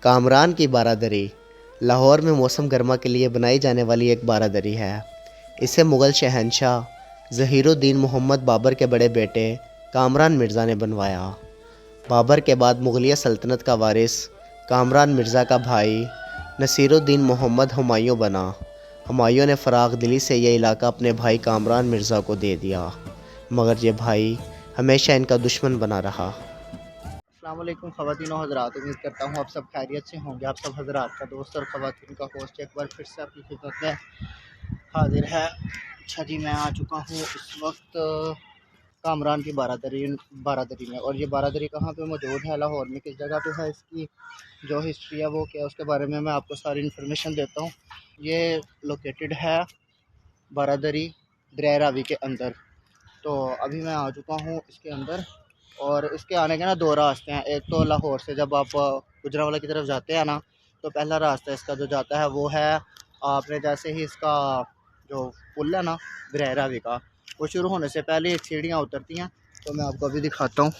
कामरान की बारादरी लाहौर में मौसम गर्मा के लिए बनाई जाने वाली एक बारादरी है। इसे मुग़ल शहंशाह ज़हीरुद्दीन मोहम्मद बाबर के बड़े बेटे कामरान मिर्ज़ा ने बनवाया। बाबर के बाद मुग़लिया सल्तनत का वारिस कामरान मिर्ज़ा का भाई नसीरुद्दीन मोहम्मद हुमायूं बना। हुमायूं ने फ़राग़ दिली से यह इलाका अपने भाई कामरान मिर्ज़ा को दे दिया, मगर ये भाई हमेशा इनका दुश्मन बना रहा। अस्सलाम वालेकुम ख़वातीन और हज़रात, उम्मीद करता हूँ आप सब खैरियत से होंगे। आप सब हज़रात का दोस्त और ख़वातीन का होस्ट एक बार फिर से आपकी खिदमत में हाजिर है। अच्छा जी, मैं आ चुका हूँ इस वक्त कामरान की बारादरी में। और ये बारादरी कहाँ पे मौजूद है, लाहौर में किस जगह पे है, इसकी जो हिस्ट्री है वो क्या है, उसके बारे में मैं आपको सारी इन्फॉर्मेशन देता हूँ। ये लोकेटेड है बारादरी दरिया रावी के अंदर। तो अभी मैं आ चुका हूँ इसके अंदर। और इसके आने के ना दो रास्ते हैं। एक तो लाहौर से जब आप गुजरांवाला की तरफ जाते हैं ना, तो पहला रास्ता इसका जो जाता है वो है, आपने जैसे ही इसका जो पुल है ना दरिया रावी का, वो शुरू होने से पहले एक सीढ़ियाँ उतरती हैं। तो मैं आपको अभी दिखाता हूँ।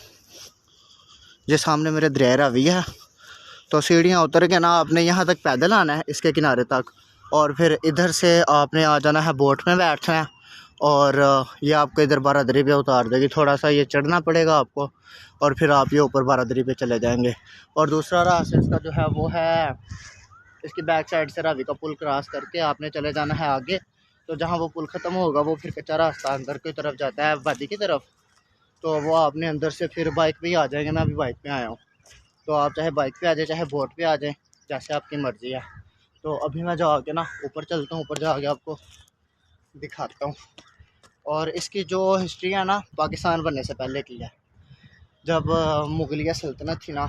ये सामने मेरे दरिया रावी है। तो सीढ़ियाँ उतर के ना आपने यहाँ तक पैदल आना है इसके किनारे तक, और फिर इधर से आपने आ जाना है, बोट में बैठना है और ये आपको इधर बारादरी पे उतार देगी। थोड़ा सा ये चढ़ना पड़ेगा आपको और फिर आप ये ऊपर बारादरी पे चले जाएंगे। और दूसरा रास्ता इसका जो है वो है, इसकी बैक साइड से रावी का पुल क्रॉस करके आपने चले जाना है आगे। तो जहाँ वो पुल ख़त्म होगा वो फिर कच्चा रास्ता अंदर की तरफ जाता है, वादी की तरफ। तो वो आपने अंदर से फिर बाइक पे ही आ जाएंगे। मैं अभी बाइक पे आया हूँ, तो आप चाहे बाइक पे आ जाए चाहे बोट पे आ जाएँ, जैसे आपकी मर्ज़ी है। तो अभी मैं जाके ना ऊपर चलता हूँ, ऊपर जाके आपको दिखाता हूँ। और इसकी जो हिस्ट्री है ना, पाकिस्तान बनने से पहले की है। जब मुग़लिया सल्तनत थी ना,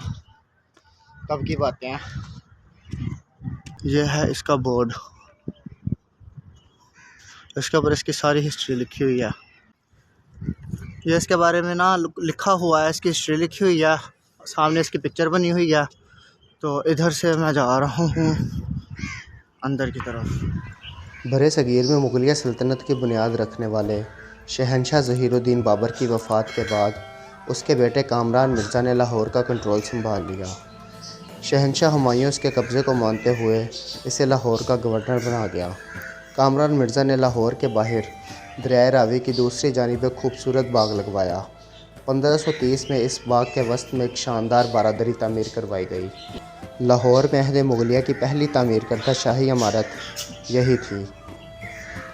तब की बातें हैं। यह है इसका बोर्ड, इसके ऊपर इसकी सारी हिस्ट्री लिखी हुई है। ये इसके बारे में ना लिखा हुआ है, इसकी हिस्ट्री लिखी हुई है, सामने इसकी पिक्चर बनी हुई है। तो इधर से मैं जा रहा हूँ अंदर की तरफ। बरे सगीर में मुग़लिया सल्तनत की बुनियाद रखने वाले शहंशाह ज़हीरुद्दीन बाबर की वफ़ात के बाद उसके बेटे कामरान मिर्ज़ा ने लाहौर का कंट्रोल संभाल लिया। शहंशाह हुमायूं उसके कब्ज़े को मानते हुए इसे लाहौर का गवर्नर बना गया। कामरान मिर्ज़ा ने लाहौर के बाहर दरिया रावी की दूसरी जानिब एक खूबसूरत बाग लगवाया। 1530 में इस बाग के वसत में एक शानदार बारादरी तामीर करवाई गई। लाहौर में अहद मुग़लिया की पहली तामीर करदा शाही इमारत यही थी।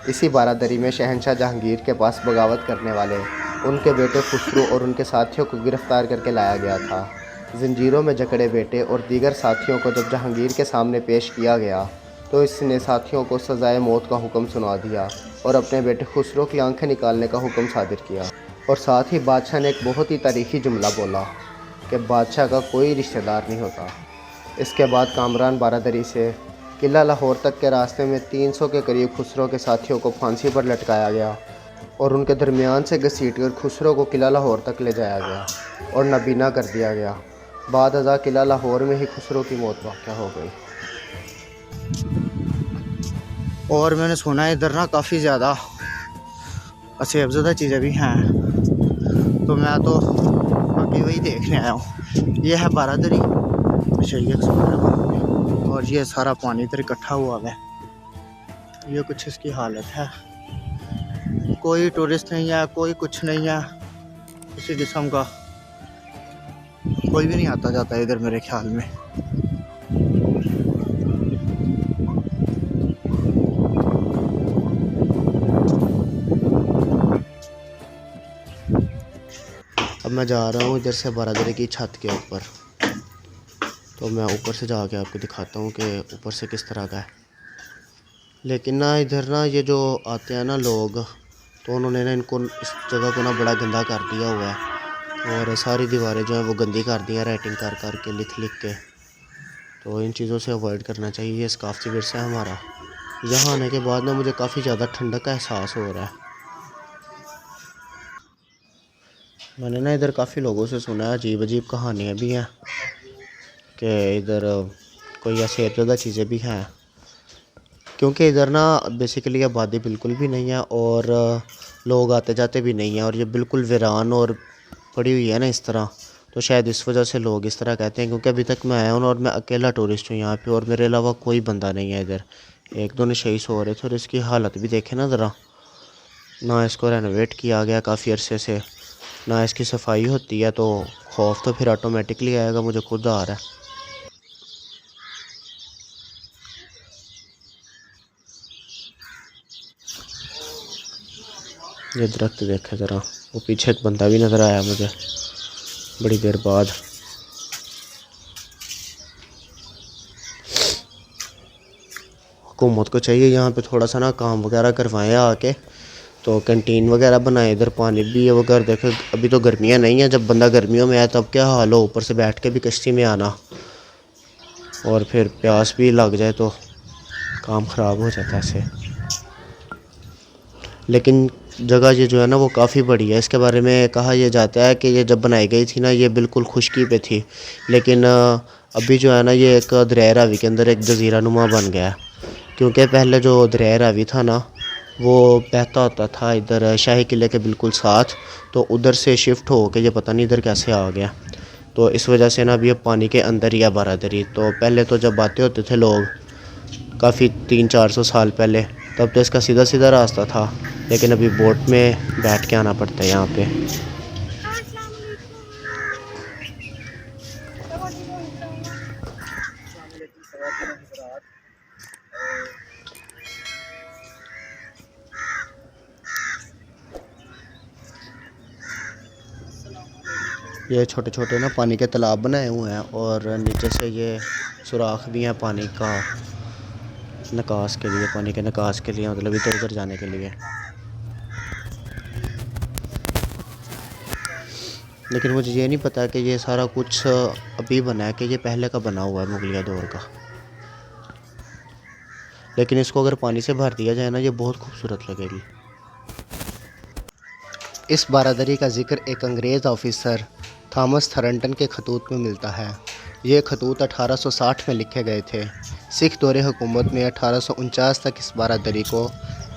इसी बारादरी में शहंशाह जहांगीर के पास बगावत करने वाले उनके बेटे खुसरो और उनके साथियों को गिरफ़्तार करके लाया गया था। जंजीरों में जकड़े बेटे और दीगर साथियों को जब जहांगीर के सामने पेश किया गया तो इसने साथियों को सज़ाए मौत का हुक्म सुना दिया और अपने बेटे खुसरो की आंखें निकालने का हुक्म सादिर किया। और साथ ही बादशाह ने एक बहुत ही तारीख़ी जुमला बोला कि बादशाह का कोई रिश्तेदार नहीं होता। इसके बाद कामरान बारादरी से किला लाहौर तक के रास्ते में 300 के करीब खुसरो के साथियों को फांसी पर लटकाया गया और उनके दरमियान से घसीटकर खुसरो को किला लाहौर तक ले जाया गया और नबीना कर दिया गया। बाद अज़ा किला लाहौर में ही खुसरो की मौत वाक़या हो गई। और मैंने सुना है इधर ना काफ़ी ज़्यादा असेबज़दा चीज़ें भी हैं, तो मैं तो अभी वही देखने आया हूँ। ये है बारादरी शरीक और ये सारा पानी इधर इकट्ठा हुआ है। ये कुछ इसकी हालत है। कोई टूरिस्ट नहीं है, कोई कुछ नहीं है, किसी किस्म का कोई भी नहीं आता जाता इधर मेरे ख्याल में। अब मैं जा रहा हूँ इधर से बारादरी की छत के ऊपर, तो मैं ऊपर से जाके आपको दिखाता हूँ कि ऊपर से किस तरह का है। लेकिन ना इधर ना ये जो आते हैं ना लोग, तो उन्होंने ना इनको इस जगह को ना बड़ा गंदा कर दिया हुआ है और सारी दीवारें जो हैं वो गंदी कर दी हैं राइटिंग कर कर के, लिख लिख के। तो इन चीज़ों से अवॉइड करना चाहिए। ये सकाफ़ती विरसा है हमारा। यहाँ आने के बाद ना मुझे काफ़ी ज़्यादा ठंडक का एहसास हो रहा है। मैंने ना इधर काफ़ी लोगों से सुना है, अजीब अजीब कहानियाँ भी हैं कि इधर कोई ऐसी ज़्यादा चीज़ें भी हैं, क्योंकि इधर ना बेसिकली आबादी बिल्कुल भी नहीं है और लोग आते जाते भी नहीं हैं और ये बिल्कुल वीरान और पड़ी हुई है ना इस तरह। तो शायद इस वजह से लोग इस तरह कहते हैं, क्योंकि अभी तक मैं आया हूँ और मैं अकेला टूरिस्ट हूँ यहाँ पे और मेरे अलावा कोई बंदा नहीं है इधर। एक दो नशे सो रहे थे और इसकी हालत भी देखे ना ज़रा, ना इसको रेनोवेट किया गया काफ़ी अरसे से, ना इसकी सफाई होती है। तो खौफ तो फिर ऑटोमेटिकली आएगा, मुझे खुद आ रहा है। ये दरख्त देखे ज़रा, वो पीछे एक बंदा भी नज़र आया मुझे बड़ी देर बाद। हुकूमत को चाहिए यहाँ पे थोड़ा सा ना काम वगैरह करवाएं आके, तो कैंटीन वगैरह बनाए, इधर पानी भी है वो घर देखे। अभी तो गर्मियाँ नहीं हैं, जब बंदा गर्मियों में आए तब क्या हाल हो, ऊपर से बैठ के भी कश्ती में आना और फिर प्यास भी लग जाए तो काम ख़राब हो जाता है ऐसे। लेकिन जगह ये जो है ना वो काफ़ी बड़ी है। इसके बारे में कहा यह जाता है कि ये जब बनाई गई थी ना ये बिल्कुल खुश्की पे थी, लेकिन अभी जो है ना ये एक दरिया रावी के अंदर एक जजीरा नुमा बन गया है। क्योंकि पहले जो दरिया रावी था ना वो बहता होता था इधर शाही किले के बिल्कुल साथ, तो उधर से शिफ्ट हो के ये पता नहीं इधर कैसे आ गया। तो इस वजह से ना अभी ये पानी के अंदर ही है बारादरी। तो पहले तो जब आते होते थे लोग काफ़ी 300-400 साल पहले, तब तो इसका सीधा सीधा रास्ता था, लेकिन अभी बोट में बैठ के आना पड़ता है यहाँ पे। ये छोटे छोटे ना पानी के तालाब बनाए हुए हैं और नीचे से ये सुराख भी हैं पानी का निकास के लिए, पानी के निकास के लिए, मतलब इधर उधर जाने के लिए। लेकिन मुझे ये नहीं पता कि ये सारा कुछ अभी बना है कि ये पहले का बना हुआ है मुगलिया दौर का। लेकिन इसको अगर पानी से भर दिया जाए ना ये बहुत खूबसूरत लगेगी। इस बारादरी का जिक्र एक अंग्रेज़ ऑफिसर थॉमस थॉरंटन के खतूत में मिलता है। ये खतूत 1860 में लिखे गए थे। सिख दौरे हुकूमत में 1849 तक इस बारादरी को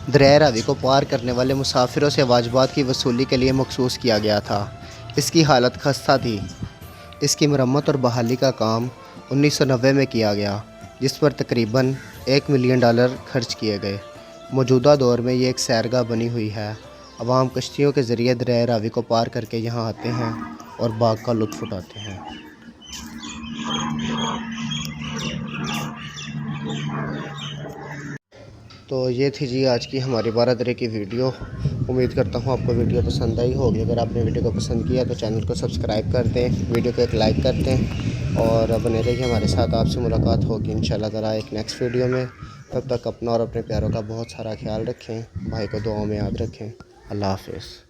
दरिया रावी को पार करने वाले मुसाफिरों से वाजबात की वसूली के लिए मखसूस किया गया था। इसकी हालत खस्ता थी। इसकी मरम्मत और बहाली का काम 1990 में किया गया, जिस पर तकरीबन $1 मिलियन खर्च किए गए। मौजूदा दौर में ये एक सैरगाह बनी हुई है। अवाम कश्तियों के ज़रिए दरिया रावी को पार करके यहाँ आते हैं और बाग का लुत्फ़ उठाते हैं। तो ये थी जी आज की हमारी बारादरी की वीडियो। उम्मीद करता हूँ आपको वीडियो पसंद आई होगी। अगर आपने वीडियो को पसंद किया तो चैनल को सब्सक्राइब कर दें, वीडियो को एक लाइक कर दें और बने रहिए हमारे साथ। आपसे मुलाकात होगी इंशाल्लाह ताला एक नेक्स्ट वीडियो में। तब तक अपना और अपने प्यारों का बहुत सारा ख्याल रखें। भाई को दुआओं में याद रखें। अल्लाह हाफ़िज़।